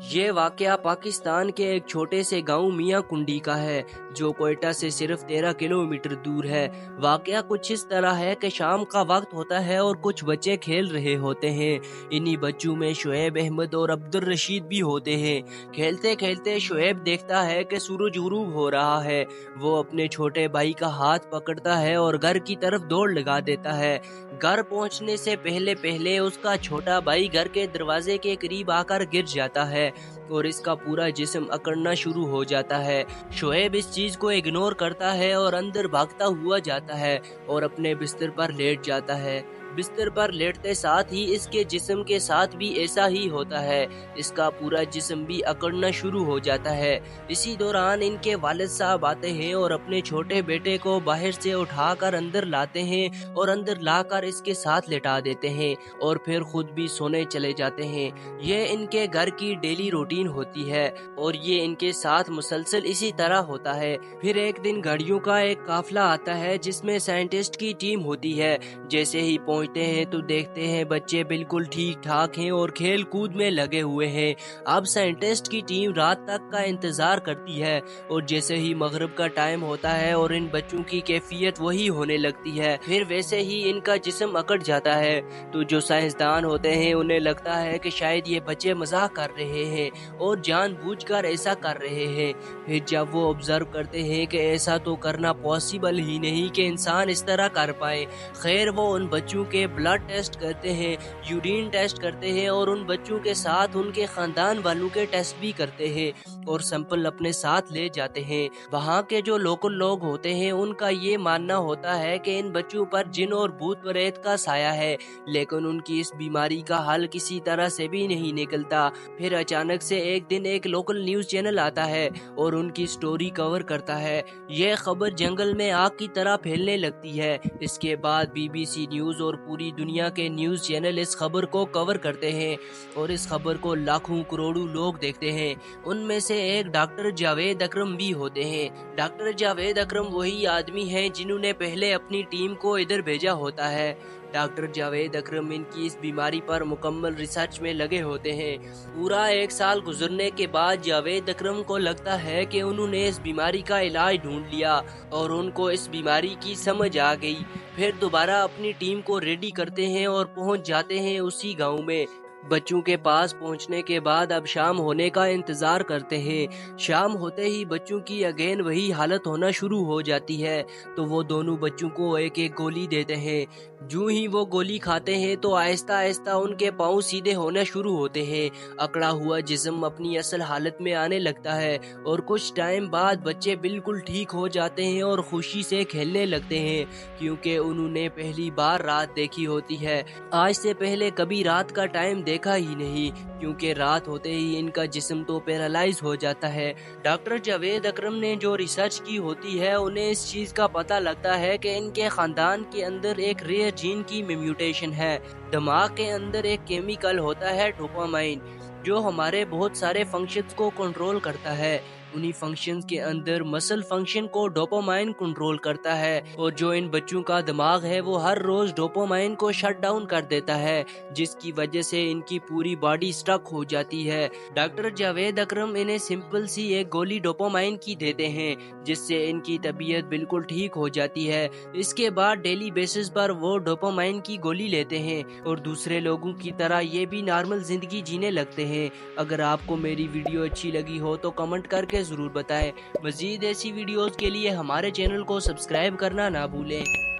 یہ واقعہ پاکستان کے ایک چھوٹے سے گاؤں میاں کنڈی کا ہے جو کوئٹہ سے صرف 13 کلومیٹر دور ہے۔ واقعہ کچھ اس طرح ہے کہ شام کا وقت ہوتا ہے اور کچھ بچے کھیل رہے ہوتے ہیں۔ انہی بچوں میں شعیب احمد اور عبدالرشید بھی ہوتے ہیں۔ کھیلتے کھیلتے شعیب دیکھتا ہے کہ سورج غروب ہو رہا ہے۔ وہ اپنے چھوٹے بھائی کا ہاتھ پکڑتا ہے اور گھر کی طرف دوڑ لگا دیتا ہے۔ گھر پہنچنے سے پہلے اس کا چھوٹا بھائی گھر کے دروازے کے قریب آ کر گر جاتا ہے اور اس کا پورا جسم اکڑنا شروع ہو جاتا ہے۔ شعیب اس چیز کو اگنور کرتا ہے اور اندر بھاگتا ہوا جاتا ہے اور اپنے بستر پر لیٹ جاتا ہے۔ بستر پر لیٹتے ساتھ ہی اس کے جسم کے ساتھ بھی ایسا ہی ہوتا ہے، اس کا پورا جسم بھی اکڑنا شروع ہو جاتا ہے۔ اسی دوران ان کے والد صاحب آتے ہیں اور اپنے چھوٹے بیٹے کو باہر سے اٹھا کر اندر لاتے ہیں اور اندر لا کر اس کے ساتھ لٹا دیتے ہیں اور پھر خود بھی سونے چلے جاتے ہیں۔ یہ ان کے گھر کی ڈیلی روٹین ہوتی ہے اور یہ ان کے ساتھ مسلسل اسی طرح ہوتا ہے۔ پھر ایک دن گاڑیوں کا ایک قافلہ آتا ہے جس میں سائنٹسٹ کی ٹیم ہوتی ہے۔ جیسے ہی پہنچتے ہیں تو دیکھتے ہیں بچے بالکل ٹھیک ٹھاک ہیں اور کھیل کود میں لگے ہوئے ہیں۔ اب سائنٹسٹ کی ٹیم رات تک کا انتظار کرتی ہے اور جیسے ہی مغرب کا ٹائم ہوتا ہے اور ان بچوں کی کیفیت وہی ہونے لگتی ہے، پھر ویسے ہی ان کا جسم اکڑ جاتا ہے۔ تو جو سائنسدان ہوتے ہیں انہیں لگتا ہے کہ شاید یہ بچے مزاق کر رہے ہیں اور جان بوجھ کر ایسا کر رہے ہیں۔ پھر جب وہ آبزرو کرتے ہیں کہ ایسا تو کرنا پاسبل ہی نہیں کہ انسان اس طرح کر پائے، خیر وہ ان بچوں کے بلڈ ٹیسٹ کرتے ہیں، یورین ٹیسٹ کرتے ہیں اور ان بچوں کے ساتھ ان کے خاندان والوں کے ٹیسٹ بھی کرتے ہیں اور سیمپل اپنے ساتھ لے جاتے ہیں۔ وہاں کے جو لوکل لوگ ہوتے ہیں ان کا یہ ماننا ہوتا ہے کہ ان بچوں پر جن اور بھوت پریت کا سایہ ہے، لیکن ان کی اس بیماری کا حل کسی طرح سے بھی نہیں نکلتا۔ پھر اچانک سے ایک دن ایک لوکل نیوز چینل آتا ہے اور ان کی سٹوری کور کرتا ہے۔ یہ خبر جنگل میں آگ کی طرح پھیلنے لگتی ہے۔ اس کے بعد BBC نیوز اور پوری دنیا کے نیوز چینل اس خبر کو کور کرتے ہیں اور اس خبر کو لاکھوں کروڑوں لوگ دیکھتے ہیں۔ ان میں سے ایک ڈاکٹر جاوید اکرم بھی ہوتے ہیں۔ ڈاکٹر جاوید اکرم وہی آدمی ہیں جنہوں نے پہلے اپنی ٹیم کو ادھر بھیجا ہوتا ہے۔ ڈاکٹر جاوید اکرم ان کی اس بیماری پر مکمل ریسرچ میں لگے ہوتے ہیں۔ پورا 1 سال گزرنے کے بعد جاوید اکرم کو لگتا ہے کہ انہوں نے اس بیماری کا علاج ڈھونڈ لیا اور ان کو اس بیماری کی سمجھ آ گئی۔ پھر دوبارہ اپنی ٹیم کو ریڈی کرتے ہیں اور پہنچ جاتے ہیں اسی گاؤں میں۔ بچوں کے پاس پہنچنے کے بعد اب شام ہونے کا انتظار کرتے ہیں۔ شام ہوتے ہی بچوں کی اگین وہی حالت ہونا شروع ہو جاتی ہے تو وہ دونوں بچوں کو ایک ایک گولی دیتے ہیں۔ جو ہی وہ گولی کھاتے ہیں تو آہستہ آہستہ ان کے پاؤں سیدھے ہونا شروع ہوتے ہیں، اکڑا ہوا جسم اپنی اصل حالت میں آنے لگتا ہے اور کچھ ٹائم بعد بچے بالکل ٹھیک ہو جاتے ہیں اور خوشی سے کھیلنے لگتے ہیں کیونکہ انہوں نے پہلی بار رات دیکھی ہوتی ہے۔ آج سے پہلے کبھی رات کا ٹائم دیکھا ہی نہیں کیونکہ رات ہوتے ہی ان کا جسم تو پیرالائز ہو جاتا ہے۔ ڈاکٹر جاوید اکرم نے جو ریسرچ کی ہوتی ہے انہیں اس چیز کا پتہ لگتا ہے کہ ان کے خاندان کے اندر ایک ریئر جین کی میوٹیشن ہے۔ دماغ کے اندر ایک کیمیکل ہوتا ہے ڈوپامائن جو ہمارے بہت سارے فنکشنز کو کنٹرول کرتا ہے۔ انہی فنکشنز کے اندر مسل فنکشن کو ڈوپامائن کنٹرول کرتا ہے اور جو ان بچوں کا دماغ ہے وہ ہر روز ڈوپامائن کو شٹ ڈاؤن کر دیتا ہے جس کی وجہ سے ان کی پوری باڈی سٹک ہو جاتی ہے۔ ڈاکٹر جاوید اکرم انہیں سمپل سی ایک گولی ڈوپامائن کی دیتے ہیں جس سے ان کی طبیعت بالکل ٹھیک ہو جاتی ہے۔ اس کے بعد ڈیلی بیسس پر وہ ڈوپامائن کی گولی لیتے ہیں اور دوسرے لوگوں کی طرح یہ بھی نارمل زندگی جینے لگتے ہیں۔ اگر آپ کو میری ویڈیو اچھی لگی ہو تو کمنٹ کر کے ضرور بتائیں۔ مزید ایسی ویڈیوز کے لیے ہمارے چینل کو سبسکرائب کرنا نہ بھولیں۔